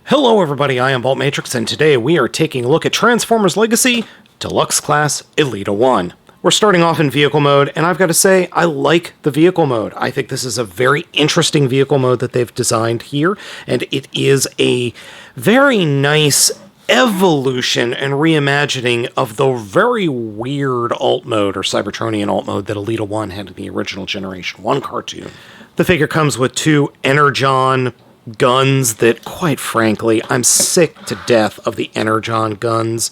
Hello everybody, I am Baltmatrix, and today we are taking a look at Transformers Legacy Deluxe Class Elita-1. We're starting off in vehicle mode, and I've got to say, I like the vehicle mode. I think this is a very interesting vehicle mode that they've designed here, and it is a very nice evolution and reimagining of the very weird alt mode, or Cybertronian alt mode, that Elita-1 had in the original Generation 1 cartoon. The figure comes with two Energon Guns that, quite frankly, I'm sick to death of the Energon Guns.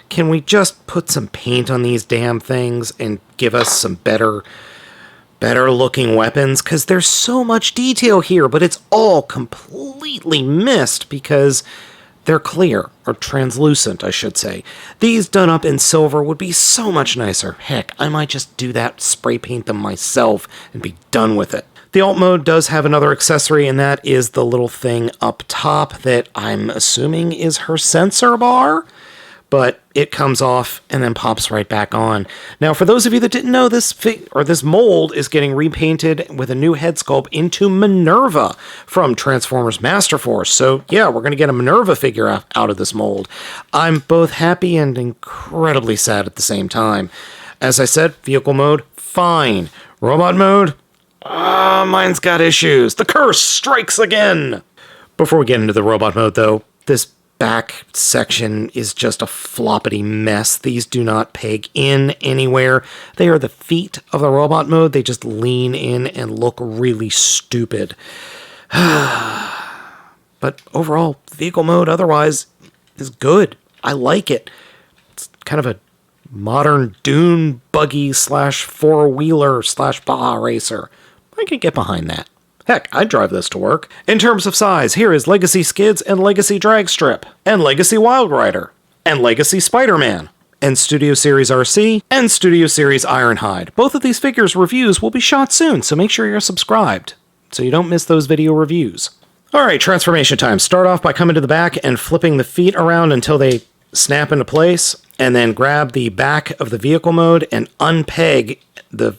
Can we just put some paint on these damn things and give us some better looking weapons? Because there's so much detail here, but it's all completely missed because they're clear, or translucent, I should say. These done up in silver would be so much nicer. Heck, I might just do that, spray paint them myself, and be done with it. The alt mode does have another accessory, and that is the little thing up top that I'm assuming is her sensor bar, but it comes off and then pops right back on. Now, for those of you that didn't know, this mold is getting repainted with a new head sculpt into Minerva from Transformers Master Force. So yeah, we're going to get a Minerva figure out of this mold. I'm both happy and incredibly sad at the same time. As I said, vehicle mode, fine. Robot mode, mine's got issues. The curse strikes again! Before we get into the robot mode, though, this back section is just a floppity mess. These do not peg in anywhere. They are the feet of the robot mode. They just lean in and look really stupid. But overall, vehicle mode otherwise is good. I like it. It's kind of a modern dune buggy slash four-wheeler slash Baja racer. I could get behind that. Heck, I'd drive this to work. In terms of size, here is Legacy Skids and Legacy Dragstrip, and Legacy Wild Rider, and Legacy Spider-Man, and Studio Series RC, and Studio Series Ironhide. Both of these figures' reviews will be shot soon, so make sure you're subscribed, so you don't miss those video reviews. Alright, transformation time. Start off by coming to the back and flipping the feet around until they snap into place, and then grab the back of the vehicle mode and unpeg the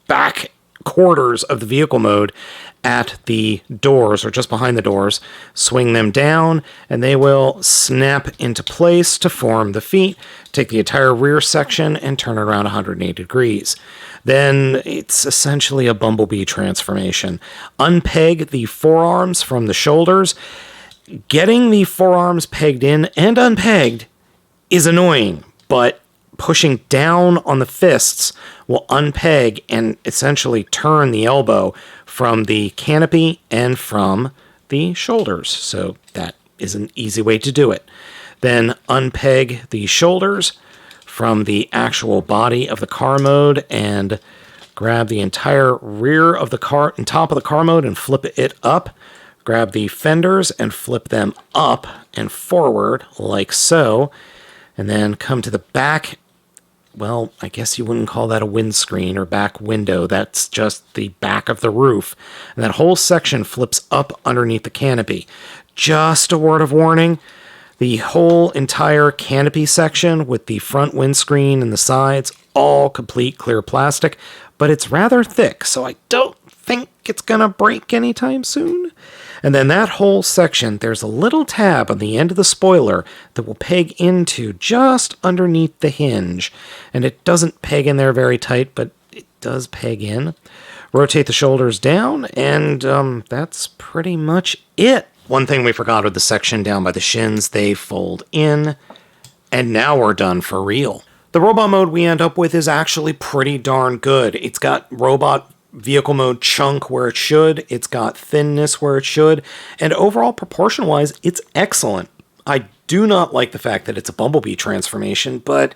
back quarters of the vehicle mode at the doors, or just behind the doors. Swing them down, and they will snap into place to form the feet. Take the entire rear section and turn it around 180 degrees. Then it's essentially a Bumblebee transformation. Unpeg the forearms from the shoulders. Getting the forearms pegged in and unpegged is annoying, but pushing down on the fists will unpeg and essentially turn the elbow from the canopy and from the shoulders. So that is an easy way to do it. Then unpeg the shoulders from the actual body of the car mode and grab the entire rear of the car and top of the car mode and flip it up. Grab the fenders and flip them up and forward like so. And then come to the back. Well, I guess you wouldn't call that a windscreen or back window. That's just the back of the roof. And that whole section flips up underneath the canopy. Just a word of warning, the whole entire canopy section with the front windscreen and the sides, all complete clear plastic, but it's rather thick, so I don't think it's gonna break anytime soon. And then that whole section, there's a little tab on the end of the spoiler that will peg into just underneath the hinge. And it doesn't peg in there very tight, but it does peg in. Rotate the shoulders down, and that's pretty much it. One thing we forgot with the section down by the shins, they fold in, and now we're done for real. The robot mode we end up with is actually pretty darn good. It's got robot vehicle mode chunk where it should, it's got thinness where it should, and overall proportion-wise, it's excellent. I do not like the fact that it's a Bumblebee transformation, but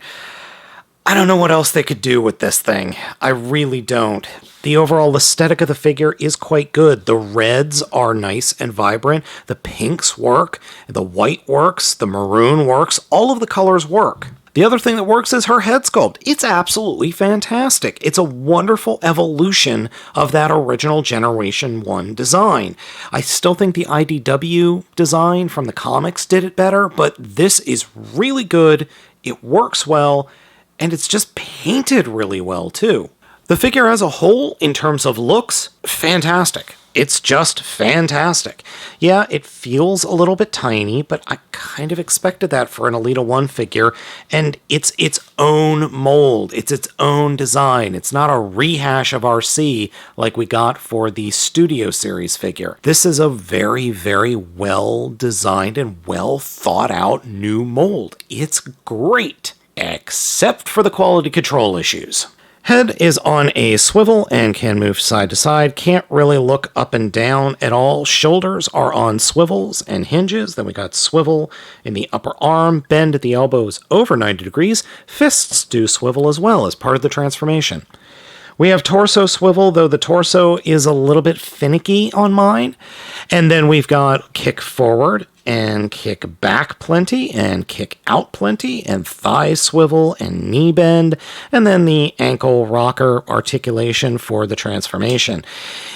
I don't know what else they could do with this thing. I really don't. The overall aesthetic of the figure is quite good. The reds are nice and vibrant, the pinks work, the white works, the maroon works, all of the colors work. The other thing that works is her head sculpt. It's absolutely fantastic. It's a wonderful evolution of that original Generation 1 design. I still think the IDW design from the comics did it better, but this is really good, it works well, and it's just painted really well too. The figure as a whole, in terms of looks, fantastic. It's just fantastic. Yeah, it feels a little bit tiny, but I kind of expected that for an Elita-1 figure, and it's its own mold. It's its own design. It's not a rehash of RC like we got for the Studio Series figure. This is a very, very well designed and well thought out new mold. It's great, except for the quality control issues. Head is on a swivel and can move side to side. Can't really look up and down at all. Shoulders are on swivels and hinges. Then we got swivel in the upper arm, bend at the elbows over 90 degrees. Fists do swivel as well as part of the transformation. We have torso swivel, though the torso is a little bit finicky on mine. And then we've got kick forward and kick back plenty and kick out plenty and thigh swivel and knee bend, and then the ankle rocker articulation for the transformation.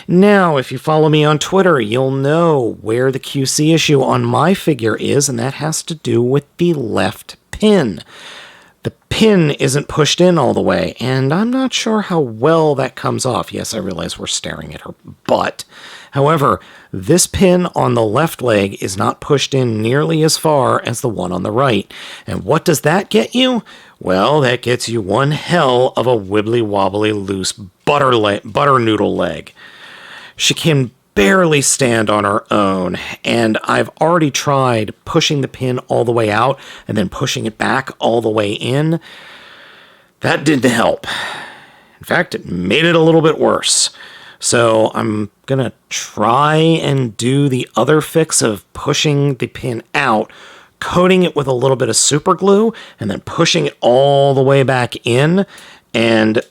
Now, if you follow me on Twitter, you'll know where the QC issue on my figure is, and that has to do with the left pin. The pin isn't pushed in all the way, and I'm not sure how well that comes off. Yes, I realize we're staring at her butt. However, this pin on the left leg is not pushed in nearly as far as the one on the right. And what does that get you? Well, that gets you one hell of a wibbly-wobbly loose butter noodle leg. She can barely stand on her own, and I've already tried pushing the pin all the way out and then pushing it back all the way in. That didn't help. In fact, it made it a little bit worse. So I'm going to try and do the other fix of pushing the pin out, coating it with a little bit of super glue, and then pushing it all the way back in and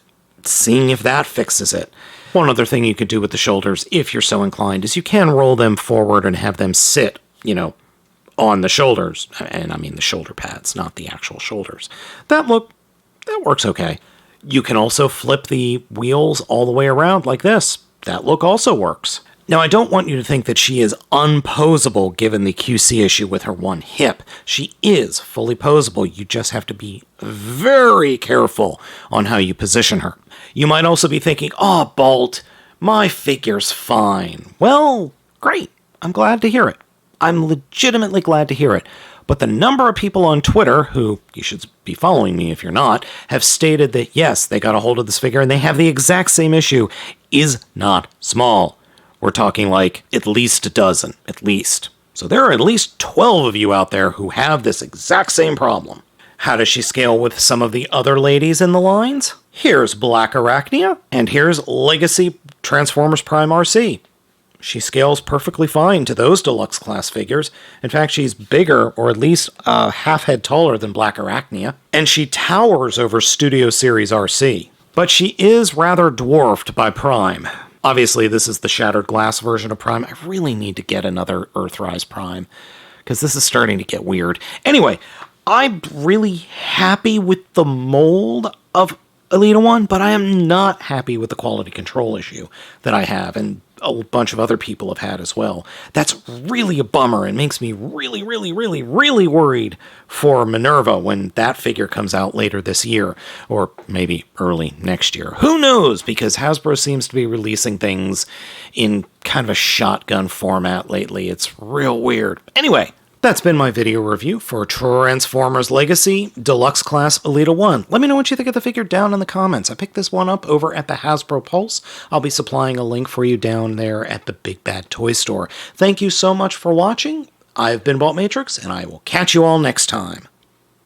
seeing if that fixes it. One other thing you could do with the shoulders, if you're so inclined, is you can roll them forward and have them sit, on the shoulders. And I mean the shoulder pads, not the actual shoulders. That works okay. You can also flip the wheels all the way around like this. That look also works. Now, I don't want you to think that she is unposable given the QC issue with her one hip. She is fully posable. You just have to be very careful on how you position her. You might also be thinking, "Oh, Balt, my figure's fine." Well, great. I'm glad to hear it. I'm legitimately glad to hear it. But the number of people on Twitter, who you should be following me if you're not, have stated that yes, they got a hold of this figure and they have the exact same issue, is not small. We're talking like at least a dozen, at least. So there are at least 12 of you out there who have this exact same problem. How does she scale with some of the other ladies in the lines? Here's Black Arachnia, and here's Legacy Transformers Prime RC. She scales perfectly fine to those deluxe class figures. In fact, she's bigger, or at least a half head taller than Black Arachnia, and she towers over Studio Series RC. But she is rather dwarfed by Prime. Obviously, this is the shattered glass version of Prime. I really need to get another Earthrise Prime, because this is starting to get weird. Anyway, I'm really happy with the mold of Elita-1, but I am not happy with the quality control issue that I have, and a bunch of other people have had as well. That's really a bummer and makes me really, really, really, really worried for Minerva when that figure comes out later this year, or maybe early next year. Who knows, because Hasbro seems to be releasing things in kind of a shotgun format lately. It's real weird. Anyway, that's been my video review for Transformers Legacy Deluxe Class Elita-1. Let me know what you think of the figure down in the comments. I picked this one up over at the Hasbro Pulse. I'll be supplying a link for you down there at the Big Bad Toy Store. Thank you so much for watching. I've been Baltmatrix, and I will catch you all next time.